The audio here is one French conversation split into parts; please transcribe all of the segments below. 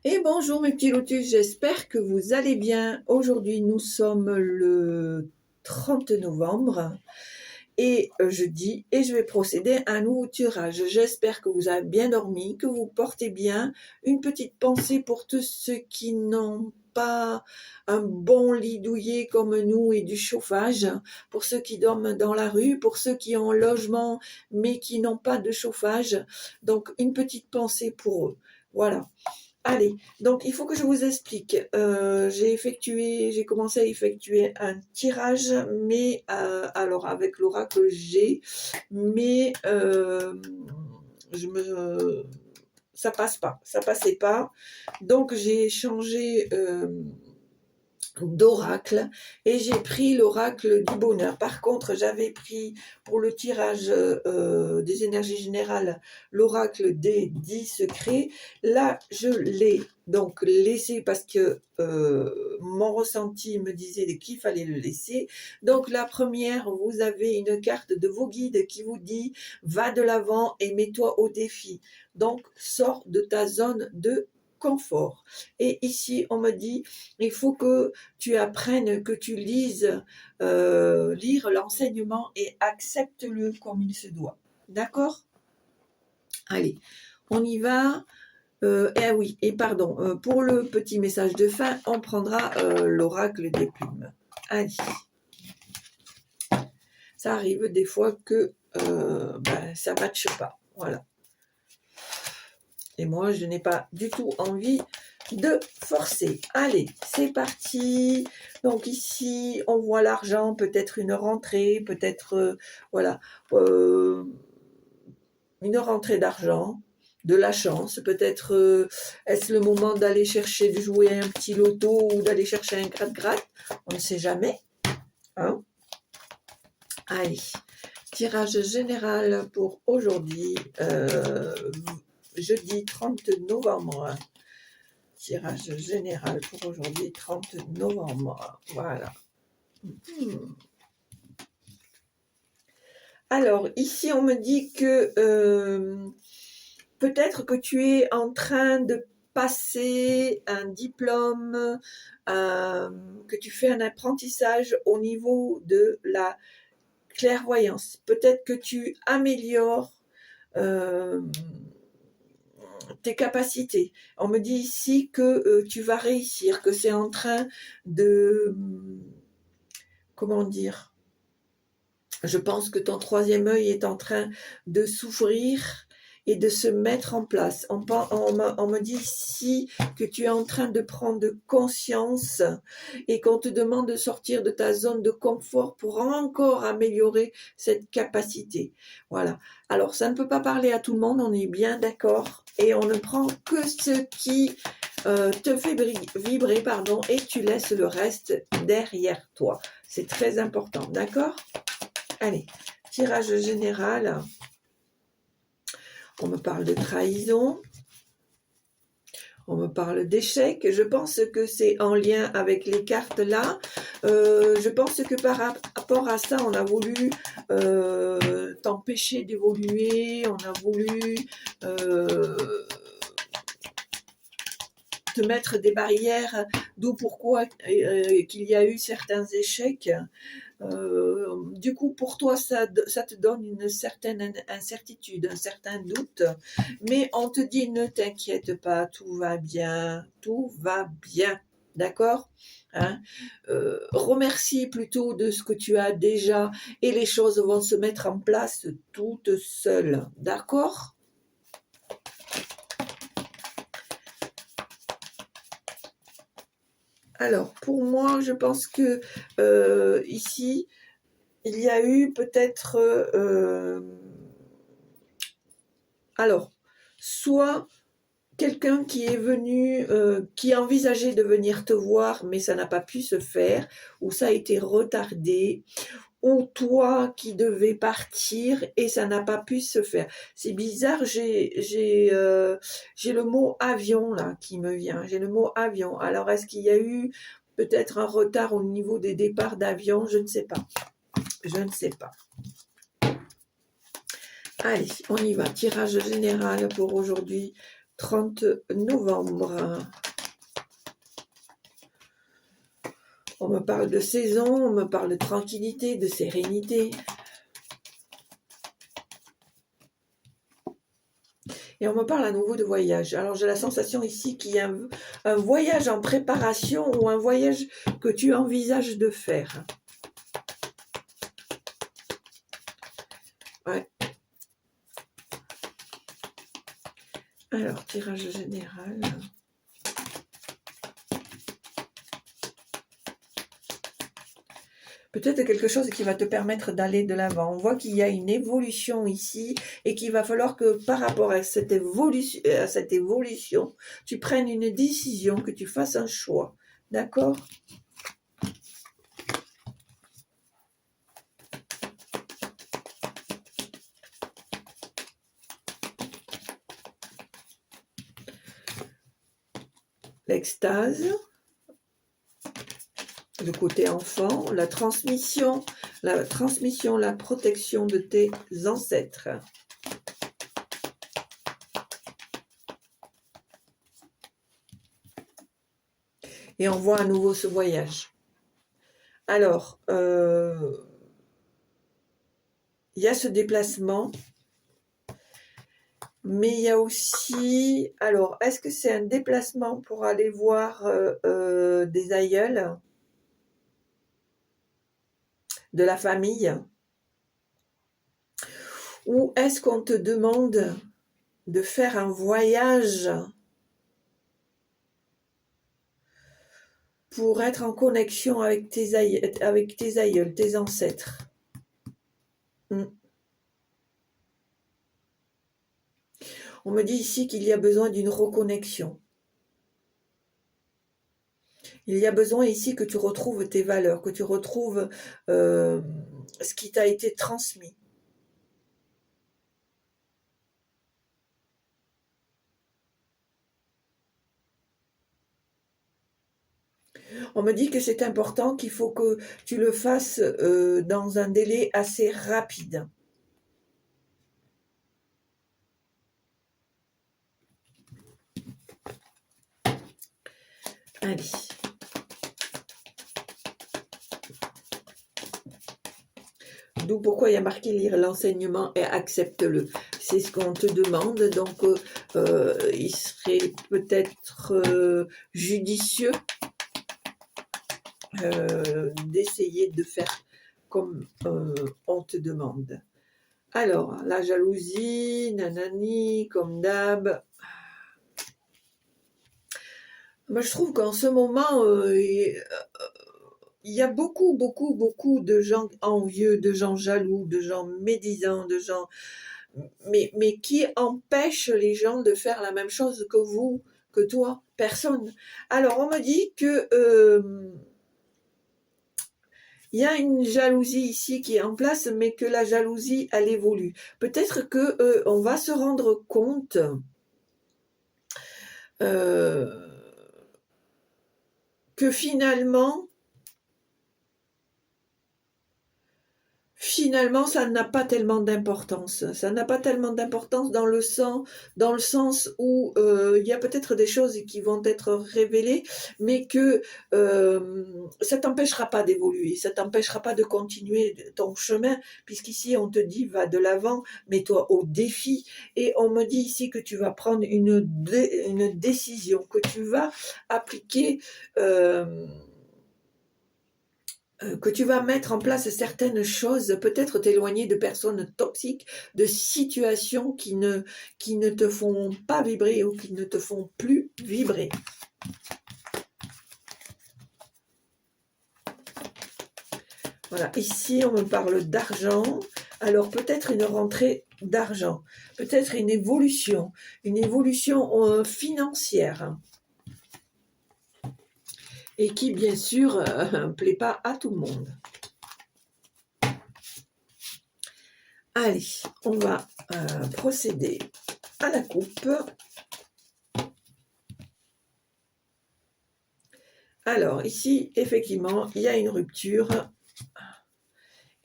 Et bonjour mes petits lotus, j'espère que vous allez bien. Aujourd'hui nous sommes le 30 novembre et jeudi et je vais procéder à un nouveau tirage. J'espère que vous avez bien dormi, que vous portez bien. Une petite pensée pour tous ceux qui n'ont pas un bon lit douillet comme nous et du chauffage, pour ceux qui dorment dans la rue, pour ceux qui ont un logement mais qui n'ont pas de chauffage. Donc une petite pensée pour eux. Voilà. Allez, donc il faut que je vous explique. J'ai commencé à effectuer un tirage, mais alors avec l'oracle G, mais ça passait pas. Donc j'ai changé d'oracle et j'ai pris l'oracle du bonheur. Par contre, j'avais pris pour le tirage des énergies générales l'oracle des 10 secrets. Là, je l'ai donc laissé parce que mon ressenti me disait qu'il fallait le laisser. Donc la première, vous avez une carte de vos guides qui vous dit va de l'avant et mets-toi au défi. Donc sors de ta zone de confort. Et ici, on me dit, il faut que tu apprennes, que tu lises, lire l'enseignement et accepte-le comme il se doit. D'accord? Allez, on y va. Et oui, et pardon, pour le petit message de fin, on prendra l'oracle des plumes. Allez, ça arrive des fois que ça ne matche pas. Voilà. Et moi, je n'ai pas du tout envie de forcer. Allez, c'est parti. Donc ici, on voit l'argent, peut-être une rentrée, peut-être, voilà, une rentrée d'argent, de la chance, peut-être, est-ce le moment d'aller chercher, de jouer un petit loto ou d'aller chercher un gratte-gratte? On ne sait jamais. Hein? Allez, tirage général pour aujourd'hui, jeudi 30 novembre. Tirage général pour aujourd'hui, 30 novembre. Voilà. Alors, ici, on me dit que peut-être que tu es en train de passer un diplôme, que tu fais un apprentissage au niveau de la clairvoyance. Peut-être que tu améliores tes capacités. On me dit ici que tu vas réussir, que c'est en train de... Comment dire? Je pense que ton troisième œil est en train de s'ouvrir et de se mettre en place. On me dit ici que tu es en train de prendre conscience et qu'on te demande de sortir de ta zone de confort pour encore améliorer cette capacité. Voilà. Alors, ça ne peut pas parler à tout le monde, on est bien d'accord. Et on ne prend que ce qui te fait vibrer, pardon, et tu laisses le reste derrière toi. C'est très important, d'accord ? Allez, tirage général. On me parle de trahison. On me parle d'échec. Je pense que c'est en lien avec les cartes là. Je pense que par rapport à ça, on a voulu t'empêcher d'évoluer. On a voulu te mettre des barrières. D'où pourquoi qu'il y a eu certains échecs. Du coup, pour toi, ça te donne une certaine incertitude, un certain doute, mais on te dit ne t'inquiète pas, tout va bien, d'accord, hein? Remercie plutôt de ce que tu as déjà et les choses vont se mettre en place toutes seules, d'accord? Alors, pour moi, je pense que ici, il y a eu peut-être... alors, soit quelqu'un qui est venu, qui envisageait de venir te voir, mais ça n'a pas pu se faire, ou ça a été retardé, ou toi qui devais partir et ça n'a pas pu se faire. C'est bizarre, j'ai le mot avion là qui me vient. J'ai le mot avion. Alors, est-ce qu'il y a eu peut-être un retard au niveau des départs d'avion? Je ne sais pas. Je ne sais pas. Allez, on y va. Tirage général pour aujourd'hui, 30 novembre. On me parle de saison, on me parle de tranquillité, de sérénité. Et on me parle à nouveau de voyage. Alors j'ai la sensation ici qu'il y a un voyage en préparation ou un voyage que tu envisages de faire. Ouais. Alors, tirage général. Peut-être quelque chose qui va te permettre d'aller de l'avant. On voit qu'il y a une évolution ici et qu'il va falloir que par rapport à cette évolution, tu prennes une décision, que tu fasses un choix. D'accord ? L'extase, le côté enfant, la transmission, la protection de tes ancêtres. Et on voit à nouveau ce voyage. Alors, il y a ce déplacement, mais il y a aussi... Alors, est-ce que c'est un déplacement pour aller voir des aïeuls de la famille? Ou est-ce qu'on te demande de faire un voyage pour être en connexion avec tes aïeuls, tes ancêtres? On me dit ici qu'il y a besoin d'une reconnexion. Il y a besoin ici que tu retrouves tes valeurs, que tu retrouves ce qui t'a été transmis. On me dit que c'est important, qu'il faut que tu le fasses dans un délai assez rapide. Allez. D'où pourquoi il y a marqué lire l'enseignement et accepte-le. C'est ce qu'on te demande, donc il serait peut-être judicieux d'essayer de faire comme on te demande. Alors, la jalousie, nanani, comme d'hab. Moi, je trouve qu'en ce moment, il y a beaucoup de gens envieux, de gens jaloux, de gens médisants, de gens... Mais qui empêchent les gens de faire la même chose que vous, que toi? Personne. Alors, on me dit que... il y a une jalousie ici qui est en place, mais que la jalousie, elle évolue. Peut-être que on va se rendre compte que finalement, ça n'a pas tellement d'importance. Ça n'a pas tellement d'importance dans le sens où il y a peut-être des choses qui vont être révélées, mais que ça t'empêchera pas d'évoluer, ça t'empêchera pas de continuer ton chemin, puisqu'ici on te dit va de l'avant, mets-toi au défi, et on me dit ici que tu vas prendre une décision, que tu vas appliquer... que tu vas mettre en place certaines choses, peut-être t'éloigner de personnes toxiques, de situations qui ne te font pas vibrer ou qui ne te font plus vibrer. Voilà, ici on me parle d'argent, alors peut-être une rentrée d'argent, peut-être une évolution financière. Et qui, bien sûr, ne plaît pas à tout le monde. Allez, on va procéder à la coupe. Alors, ici, effectivement, il y a une rupture.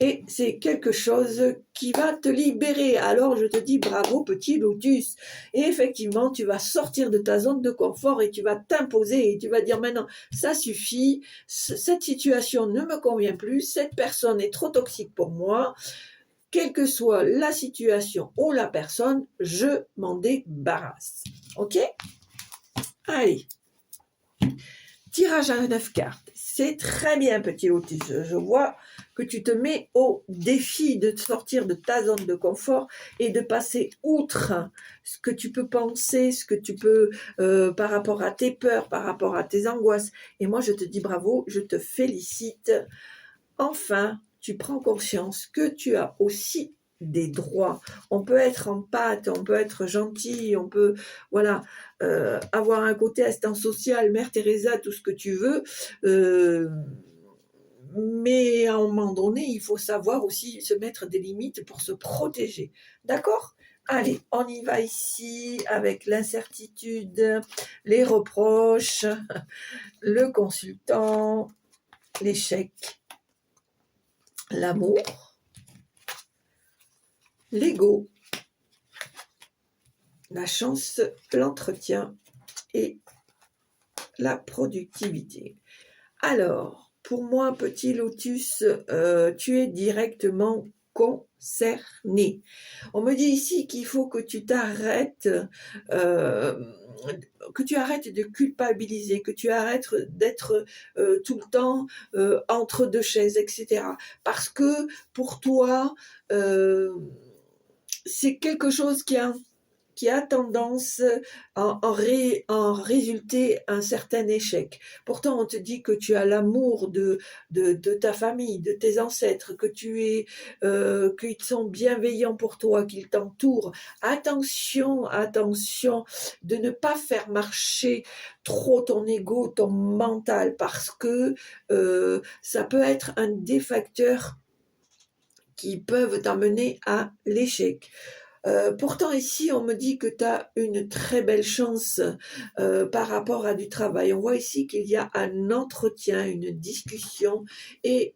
et c'est quelque chose qui va te libérer. Alors je te dis bravo petit lotus. Et effectivement, tu vas sortir de ta zone de confort et tu vas t'imposer et tu vas dire maintenant, ça suffit, cette situation ne me convient plus, cette personne est trop toxique pour moi. Quelle que soit la situation ou la personne, je m'en débarrasse. Ok? Allez. Tirage à 9 cartes. C'est très bien, petit lotus. Je vois que tu te mets au défi de sortir de ta zone de confort et de passer outre ce que tu peux penser, ce que tu peux par rapport à tes peurs, par rapport à tes angoisses. Et moi, je te dis bravo, je te félicite. Enfin, tu prends conscience que tu as aussi des droits. On peut être en pâte, on peut être gentil, on peut voilà avoir un côté assistant social, Mère Teresa, tout ce que tu veux. Mais à un moment donné, il faut savoir aussi se mettre des limites pour se protéger. D'accord? Allez, on y va ici avec l'incertitude, les reproches, le consultant, l'échec, l'amour, l'ego, la chance, l'entretien et la productivité. Alors, pour moi, petit lotus, tu es directement concerné. On me dit ici qu'il faut que tu t'arrêtes, que tu arrêtes de culpabiliser, que tu arrêtes d'être tout le temps entre deux chaises, etc. Parce que pour toi, c'est quelque chose qui a tendance en résulter un certain échec. Pourtant, on te dit que tu as l'amour de ta famille, de tes ancêtres, que qu'ils sont bienveillants pour toi, qu'ils t'entourent. Attention, attention de ne pas faire marcher trop ton ego, ton mental, parce que ça peut être un des facteurs qui peuvent t'amener à l'échec. Pourtant ici on me dit que tu as une très belle chance par rapport à du travail. On voit ici qu'il y a un entretien, une discussion et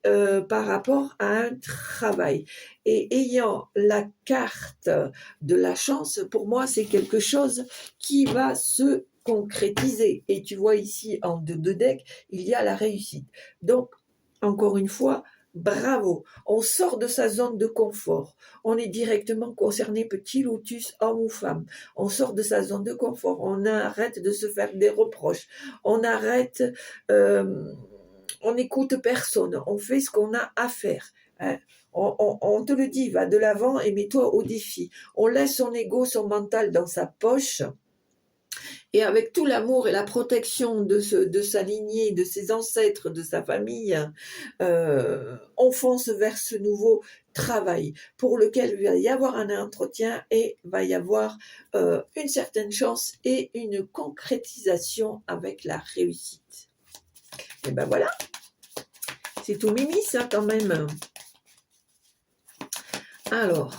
par rapport à un travail. Et ayant la carte de la chance, pour moi c'est quelque chose qui va se concrétiser. Et tu vois ici en deux decks, il y a la réussite. Donc encore une fois, bravo, on sort de sa zone de confort. On est directement concerné, petit lotus, homme ou femme. On sort de sa zone de confort. On arrête de se faire des reproches. On arrête, on n'écoute personne. On fait ce qu'on a à faire. Hein. On te le dit, va de l'avant et mets-toi au défi. On laisse son ego, son mental dans sa poche. Et avec tout l'amour et la protection de sa lignée, de ses ancêtres, de sa famille, on fonce vers ce nouveau travail pour lequel il va y avoir un entretien et va y avoir une certaine chance et une concrétisation avec la réussite. Et ben voilà, c'est tout mimi ça quand même. Alors,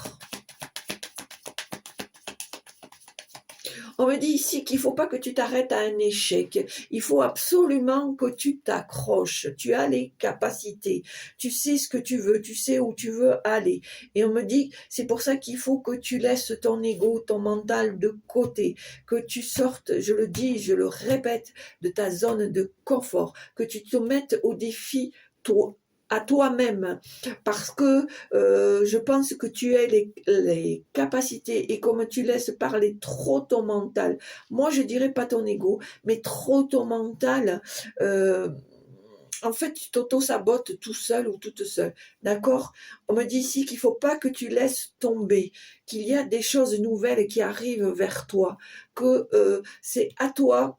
on me dit ici qu'il ne faut pas que tu t'arrêtes à un échec. Il faut absolument que tu t'accroches. Tu as les capacités. Tu sais ce que tu veux. Tu sais où tu veux aller. Et on me dit, c'est pour ça qu'il faut que tu laisses ton ego, ton mental de côté. Que tu sortes, je le dis, je le répète, de ta zone de confort. Que tu te mettes au défi, toi, à toi-même, parce que je pense que tu as les capacités et comme tu laisses parler trop ton mental, moi je dirais pas ton ego, mais trop ton mental, en fait tu t'auto-sabotes tout seul ou toute seule, d'accord? On me dit ici qu'il faut pas que tu laisses tomber, qu'il y a des choses nouvelles qui arrivent vers toi, que c'est à toi,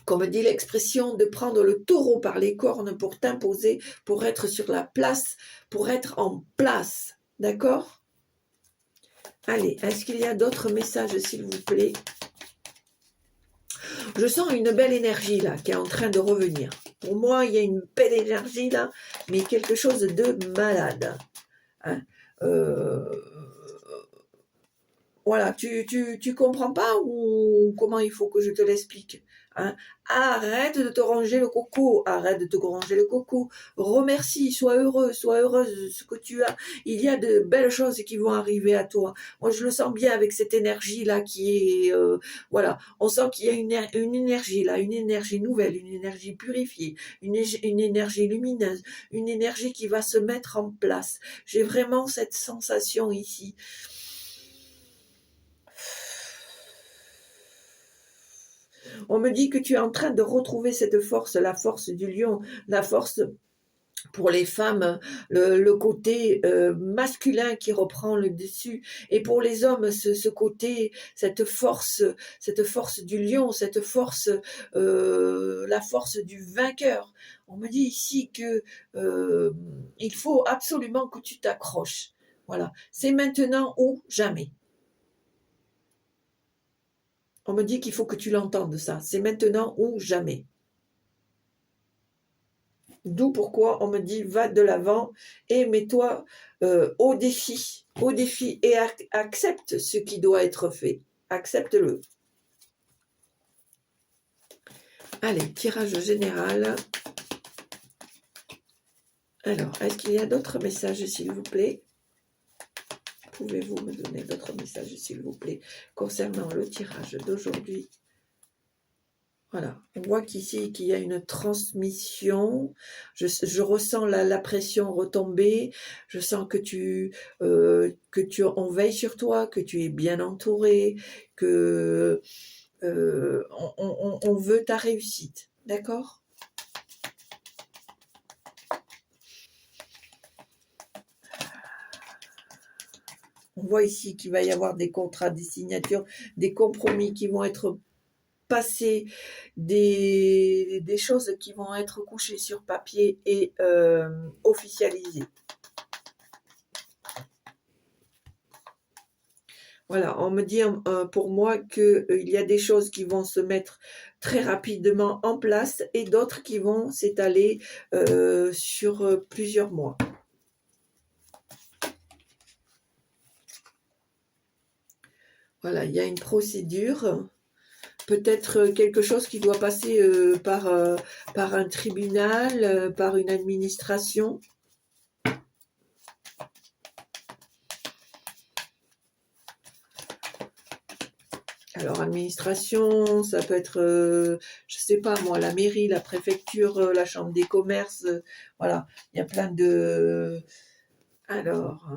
comme dit l'expression, de prendre le taureau par les cornes pour t'imposer, pour être sur la place, pour être en place. D'accord? Allez, est-ce qu'il y a d'autres messages, s'il vous plaît? Je sens une belle énergie là, qui est en train de revenir. Pour moi, il y a une belle énergie là, mais quelque chose de malade. Hein? Voilà, tu comprends pas ou comment il faut que je te l'explique? Hein. Arrête de te ronger le coco, arrête de te ronger le coco. Remercie, sois heureux, sois heureuse de ce que tu as. Il y a de belles choses qui vont arriver à toi. Moi, je le sens bien avec cette énergie-là qui est... voilà, on sent qu'il y a une énergie là, une énergie nouvelle, une énergie purifiée, une énergie lumineuse, une énergie qui va se mettre en place. J'ai vraiment cette sensation ici. On me dit que tu es en train de retrouver cette force, la force du lion, la force pour les femmes, le côté masculin qui reprend le dessus, et pour les hommes, ce côté, cette force du lion, cette force, la force du vainqueur. On me dit ici que il faut absolument que tu t'accroches. Voilà, c'est maintenant ou jamais. On me dit qu'il faut que tu l'entendes, ça. C'est maintenant ou jamais. D'où pourquoi on me dit va de l'avant et mets-toi au défi et accepte ce qui doit être fait. Accepte-le. Allez, tirage général. Alors, est-ce qu'il y a d'autres messages, s'il vous plaît? Pouvez-vous me donner d'autres messages, s'il vous plaît, concernant le tirage d'aujourd'hui? Voilà, on voit qu'ici, qu'il y a une transmission. Je ressens la pression retomber. Je sens on veille sur toi, que tu es bien entouré, que on veut ta réussite. D'accord? On voit ici qu'il va y avoir des contrats, des signatures, des compromis qui vont être passer des choses qui vont être couchées sur papier et officialisées. Voilà, on me dit pour moi qu'il y a des choses qui vont se mettre très rapidement en place et d'autres qui vont s'étaler sur plusieurs mois. Voilà, il y a une procédure. Peut-être quelque chose qui doit passer par un tribunal, par une administration. Alors, administration, ça peut être, je sais pas moi, la mairie, la préfecture, la chambre des commerces, voilà, il y a plein de... Alors,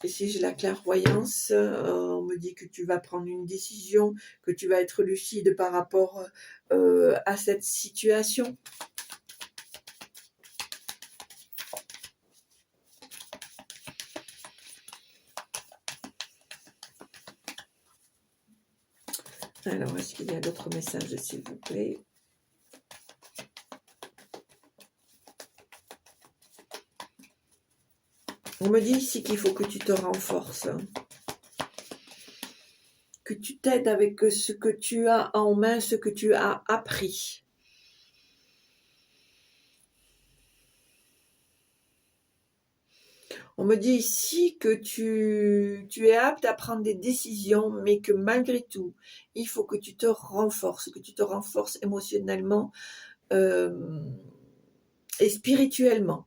ici j'ai la clairvoyance, on me dit que tu vas prendre une décision, que tu vas être lucide par rapport à cette situation. Alors, est-ce qu'il y a d'autres messages, s'il vous plaît? On me dit ici qu'il faut que tu te renforces, que tu t'aides avec ce que tu as en main, ce que tu as appris. On me dit ici que tu es apte à prendre des décisions, mais que malgré tout, il faut que tu te renforces émotionnellement et spirituellement.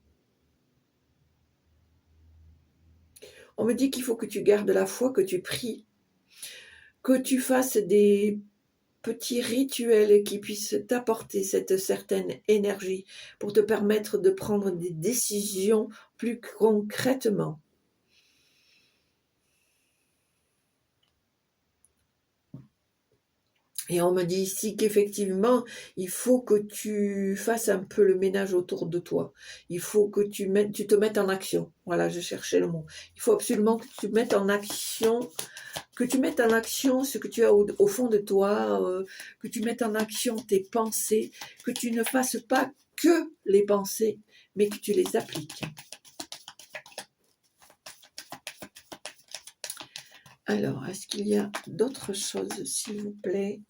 On me dit qu'il faut que tu gardes la foi, que tu pries, que tu fasses des petits rituels qui puissent t'apporter cette certaine énergie pour te permettre de prendre des décisions plus concrètement. Et on me dit ici qu'effectivement, il faut que tu fasses un peu le ménage autour de toi. Il faut que tu te mettes en action. Voilà, je cherchais le mot. Il faut absolument que tu mettes en action, ce que tu as au fond de toi, que tu mettes en action tes pensées, que tu ne fasses pas que les pensées, mais que tu les appliques. Alors, est-ce qu'il y a d'autres choses, s'il vous plaît ?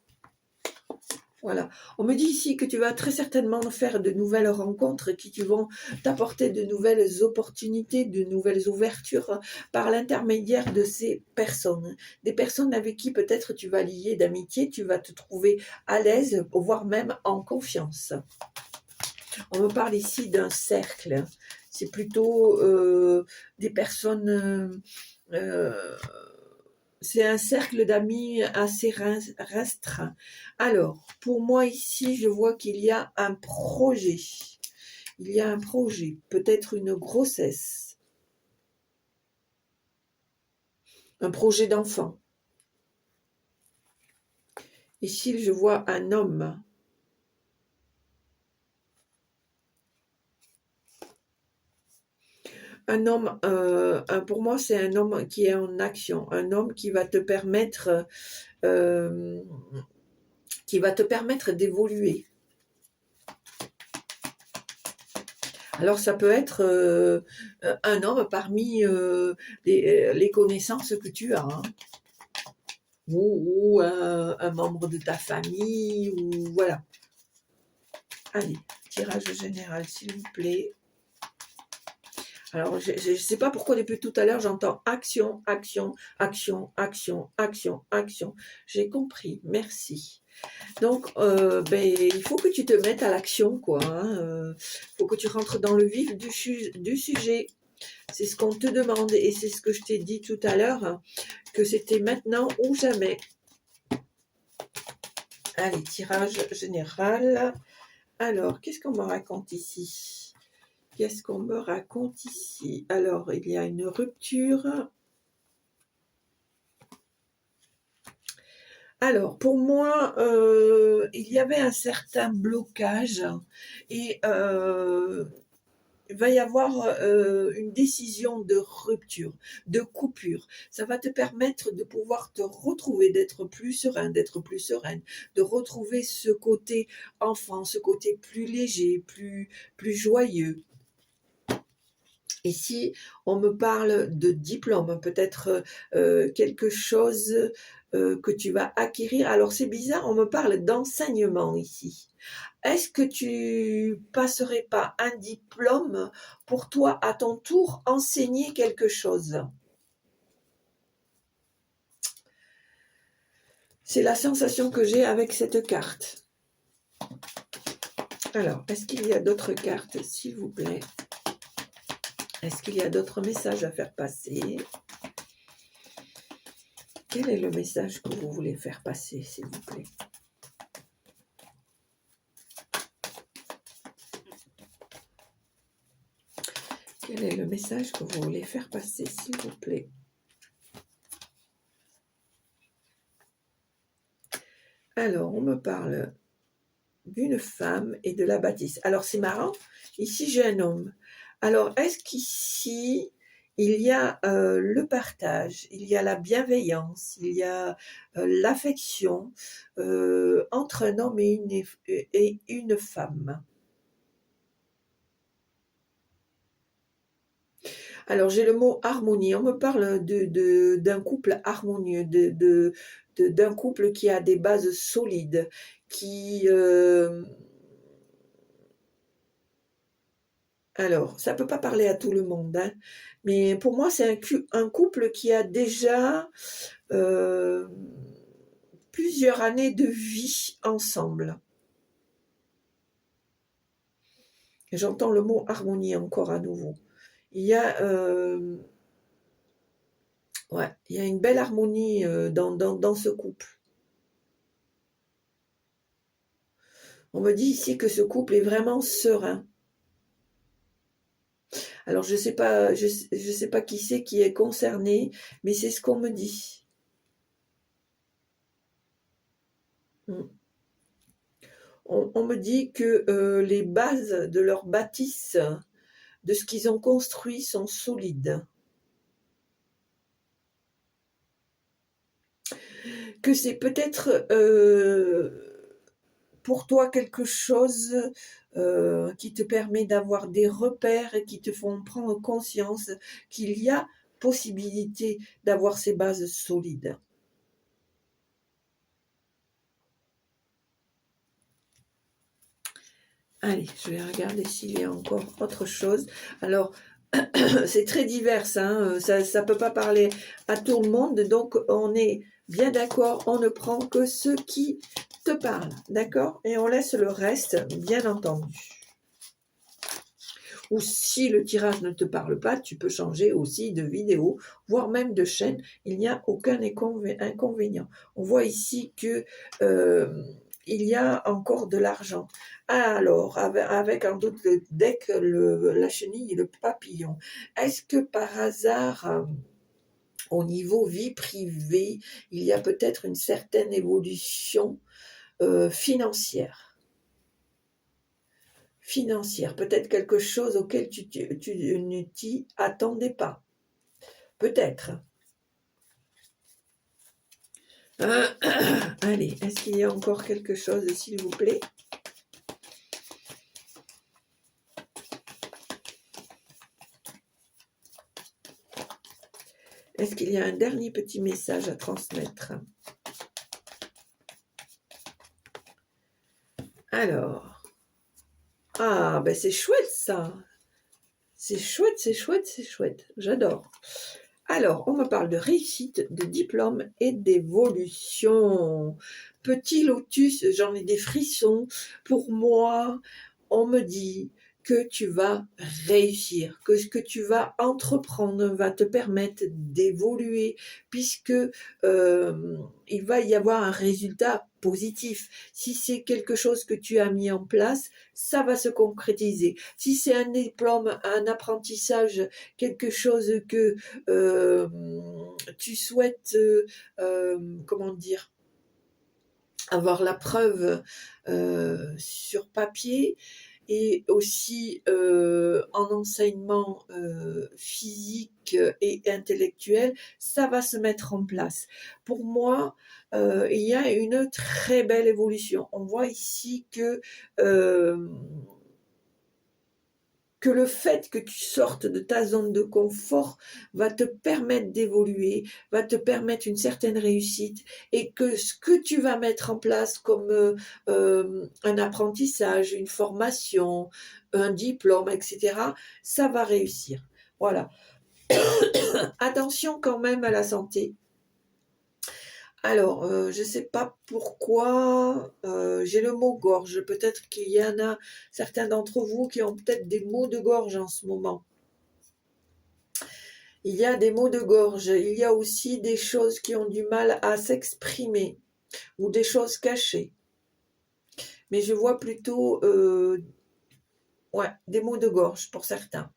Voilà. On me dit ici que tu vas très certainement faire de nouvelles rencontres qui vont t'apporter de nouvelles opportunités, de nouvelles ouvertures par l'intermédiaire de ces personnes. Des personnes avec qui peut-être tu vas lier d'amitié, tu vas te trouver à l'aise, voire même en confiance. On me parle ici d'un cercle. C'est plutôt des personnes... c'est un cercle d'amis assez restreint. Alors, pour moi ici, je vois qu'il y a un projet. Il y a un projet, peut-être une grossesse, un projet d'enfant. Ici, je vois un homme. Un homme, pour moi, c'est un homme qui est en action, un homme qui va te permettre, d'évoluer. Alors, ça peut être un homme parmi les connaissances que tu as, hein, ou un membre de ta famille, ou voilà. Allez, tirage général, s'il vous plaît. Alors, je ne sais pas pourquoi depuis tout à l'heure, j'entends action, action, action, action, action, action. J'ai compris, merci. Donc, il faut que tu te mettes à l'action, quoi. Il faut que tu rentres dans le vif du sujet. C'est ce qu'on te demande et c'est ce que je t'ai dit tout à l'heure, hein, que c'était maintenant ou jamais. Allez, tirage général. Alors, qu'est-ce qu'on me raconte ici ? Qu'est-ce qu'on me raconte ici? Alors, il y a une rupture. Alors, pour moi, il y avait un certain blocage et il va y avoir une décision de rupture, de coupure. Ça va te permettre de pouvoir te retrouver, d'être plus serein, d'être plus sereine, de retrouver ce côté enfant, ce côté plus léger, plus joyeux. Ici, on me parle de diplôme, peut-être quelque chose que tu vas acquérir. Alors, c'est bizarre, on me parle d'enseignement ici. Est-ce que tu passerais pas un diplôme pour toi, à ton tour, enseigner quelque chose? C'est la sensation que j'ai avec cette carte. Alors, est-ce qu'il y a d'autres cartes, s'il vous plaît? Est-ce qu'il y a d'autres messages à faire passer? Quel est le message que vous voulez faire passer, s'il vous plaît? Quel est le message que vous voulez faire passer, s'il vous plaît? Alors, on me parle d'une femme et de la bâtisse. Alors, c'est marrant. Ici, j'ai un homme. Alors, est-ce qu'ici, il y a le partage, il y a la bienveillance, il y a l'affection entre un homme et une femme? Alors, j'ai le mot harmonie. On me parle d'un couple harmonieux, d'un couple qui a des bases solides, qui... alors, ça ne peut pas parler à tout le monde, hein, mais pour moi, c'est un couple qui a déjà plusieurs années de vie ensemble. J'entends le mot harmonie encore à nouveau. Il y a... ouais, il y a une belle harmonie dans ce couple. On me dit ici que ce couple est vraiment serein. Alors, je sais pas, je sais pas qui c'est qui est concerné, mais c'est ce qu'on me dit. On me dit que les bases de leur bâtisse, de ce qu'ils ont construit, sont solides. Que c'est peut-être pour toi quelque chose qui te permet d'avoir des repères et qui te font prendre conscience qu'il y a possibilité d'avoir ces bases solides. Allez, je vais regarder s'il y a encore autre chose. Alors, c'est très divers, hein, ça ne peut pas parler à tout le monde, donc on est bien d'accord, on ne prend que ce qui te parle, d'accord? Et on laisse le reste, bien entendu. Ou si le tirage ne te parle pas, tu peux changer aussi de vidéo, voire même de chaîne, il n'y a aucun inconvénient. On voit ici que il y a encore de l'argent. Alors, avec en doute le deck, la chenille et le papillon, est-ce que par hasard, au niveau vie privée, il y a peut-être une certaine évolution financière? Financière, peut-être quelque chose auquel tu ne t'y attendais pas. Peut-être. Allez, est-ce qu'il y a encore quelque chose, s'il vous plaît? Est-ce qu'il y a un dernier petit message à transmettre? Alors. Ah, ben c'est chouette ça. C'est chouette, c'est chouette, c'est chouette. J'adore. Alors, on me parle de réussite, de diplôme et d'évolution. Petit lotus, j'en ai des frissons. Pour moi, on me dit que tu vas réussir, que ce que tu vas entreprendre va te permettre d'évoluer, puisque il va y avoir un résultat positif. Si c'est quelque chose que tu as mis en place, ça va se concrétiser. Si c'est un diplôme, un apprentissage, quelque chose que tu souhaites, comment dire, avoir la preuve sur papier, et aussi en enseignement physique et intellectuel, ça va se mettre en place. Pour moi, il y a une très belle évolution. On voit ici que le fait que tu sortes de ta zone de confort va te permettre d'évoluer, va te permettre une certaine réussite, et que ce que tu vas mettre en place comme un apprentissage, une formation, un diplôme, etc., ça va réussir. Voilà. Attention quand même à la santé. Alors, je ne sais pas pourquoi j'ai le mot gorge. Peut-être qu'il y en a certains d'entre vous qui ont peut-être des maux de gorge en ce moment. Il y a des maux de gorge. Il y a aussi des choses qui ont du mal à s'exprimer, ou des choses cachées. Mais je vois plutôt ouais, des maux de gorge pour certains.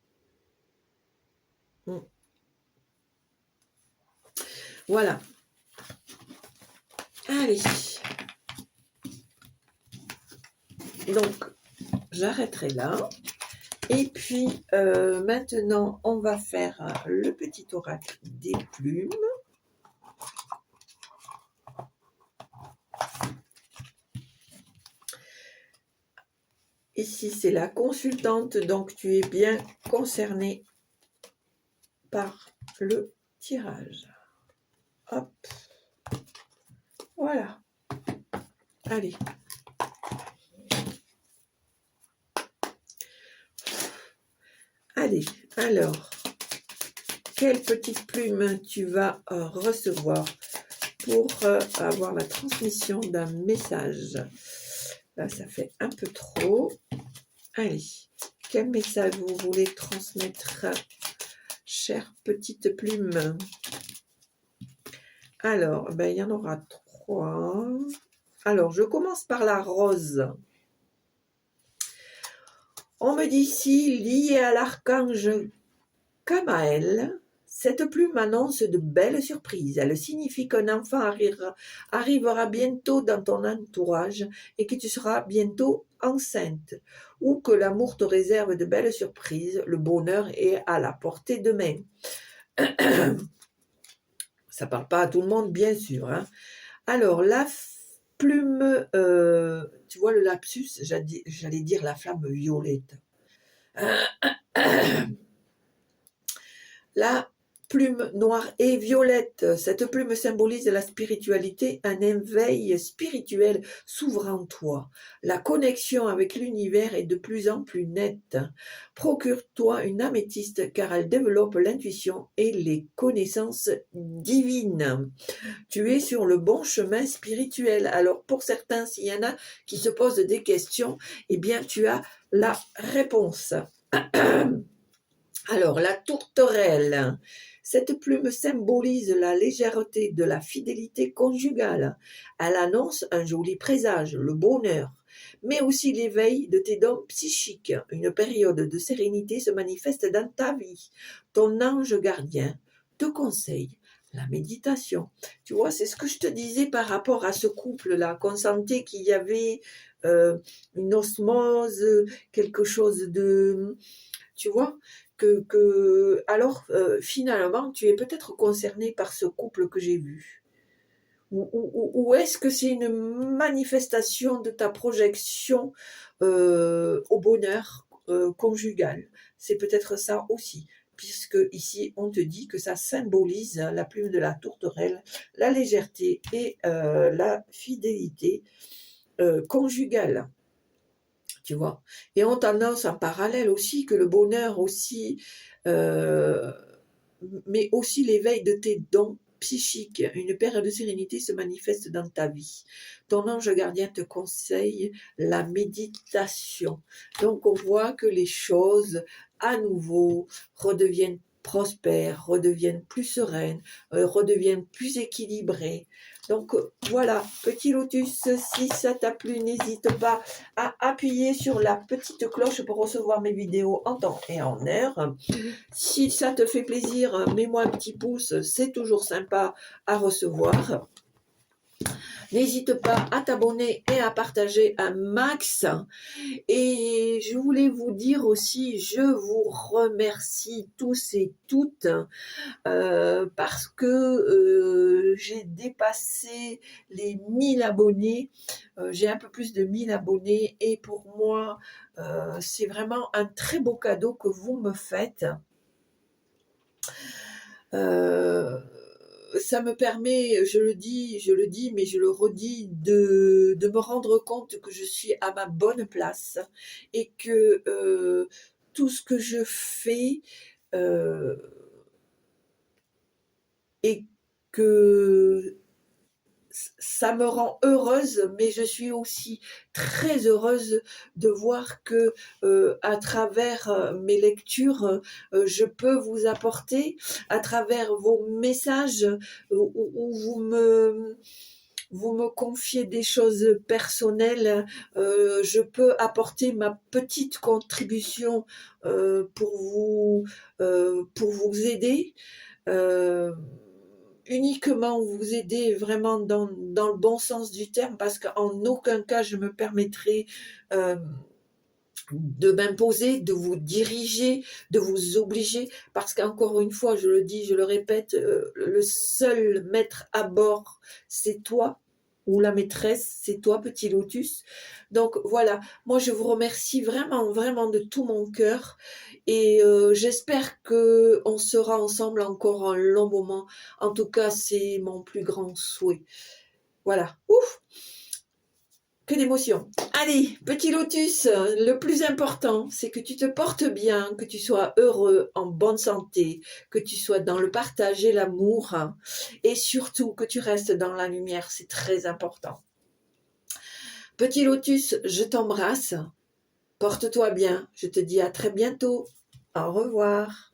Voilà. Allez. Donc, j'arrêterai là. Et puis, maintenant, on va faire le petit oracle des plumes. Ici, c'est la consultante, donc tu es bien concerné par le tirage. Hop. Voilà. Allez. Allez, alors, quelle petite plume tu vas recevoir pour avoir la transmission d'un message? Là, ça fait un peu trop. Allez, quel message vous voulez transmettre, chère petite plume? Alors, ben, il y en aura 3. Alors, je commence par la rose. On me dit ici, lié à l'archange Kamaël, cette plume annonce de belles surprises. Elle signifie qu'un enfant arrivera bientôt dans ton entourage et que tu seras bientôt enceinte, ou que l'amour te réserve de belles surprises. Le bonheur est à la portée de main. Ça ne parle pas à tout le monde, bien sûr. Hein. Alors, la plume, tu vois le lapsus, j'allais dire la flamme violette. La plume noire et violette. Cette plume symbolise la spiritualité, un éveil spirituel s'ouvre en toi. La connexion avec l'univers est de plus en plus nette. Procure-toi une améthyste car elle développe l'intuition et les connaissances divines. Tu es sur le bon chemin spirituel. Alors pour certains, s'il y en a qui se posent des questions, eh bien tu as la réponse. Alors la tourterelle. Cette plume symbolise la légèreté de la fidélité conjugale. Elle annonce un joli présage, le bonheur, mais aussi l'éveil de tes dons psychiques. Une période de sérénité se manifeste dans ta vie. Ton ange gardien te conseille la méditation. Tu vois, c'est ce que je te disais par rapport à ce couple-là, qu'on sentait qu'il y avait une osmose, quelque chose de... Tu vois, alors finalement, tu es peut-être concerné par ce couple que j'ai vu. Ou est-ce que c'est une manifestation de ta projection au bonheur conjugal? C'est peut-être ça aussi, puisque ici on te dit que ça symbolise la plume de la tourterelle, la légèreté et la fidélité conjugale. Tu vois. Et on t'annonce en parallèle aussi que le bonheur aussi, mais aussi l'éveil de tes dons psychiques, une période de sérénité se manifeste dans ta vie. Ton ange gardien te conseille la méditation. Donc on voit que les choses à nouveau redeviennent prospères, redeviennent plus sereines, redeviennent plus équilibrées. Donc voilà, petit lotus, si ça t'a plu, n'hésite pas à appuyer sur la petite cloche pour recevoir mes vidéos en temps et en heure. Si ça te fait plaisir, mets-moi un petit pouce, c'est toujours sympa à recevoir. N'hésite pas à t'abonner et à partager un max. Et je voulais vous dire aussi, je vous remercie tous et toutes parce que j'ai dépassé les 1000 abonnés. J'ai un peu plus de 1000 abonnés et pour moi, c'est vraiment un très beau cadeau que vous me faites. Ça me permet, je le dis, mais je le redis, de me rendre compte que je suis à ma bonne place et que tout ce que je fais et que ça me rend heureuse, mais je suis aussi très heureuse de voir que à travers mes lectures, je peux vous apporter, à travers vos messages où vous me confiez des choses personnelles, je peux apporter ma petite contribution pour vous aider. Uniquement vous aider vraiment dans le bon sens du terme, parce qu'en aucun cas je me permettrai de m'imposer, de vous diriger, de vous obliger, parce qu'encore une fois, je le dis, je le répète, le seul maître à bord, c'est toi, ou la maîtresse, c'est toi, petit lotus. Donc voilà, moi je vous remercie vraiment, vraiment de tout mon cœur, et j'espère qu'on sera ensemble encore un long moment. En tout cas, c'est mon plus grand souhait. Voilà, ouf, que d'émotion. Allez, petit lotus, le plus important, c'est que tu te portes bien, que tu sois heureux, en bonne santé, que tu sois dans le partage et l'amour, hein, et surtout que tu restes dans la lumière, c'est très important. Petit lotus, je t'embrasse, porte-toi bien, je te dis à très bientôt, au revoir.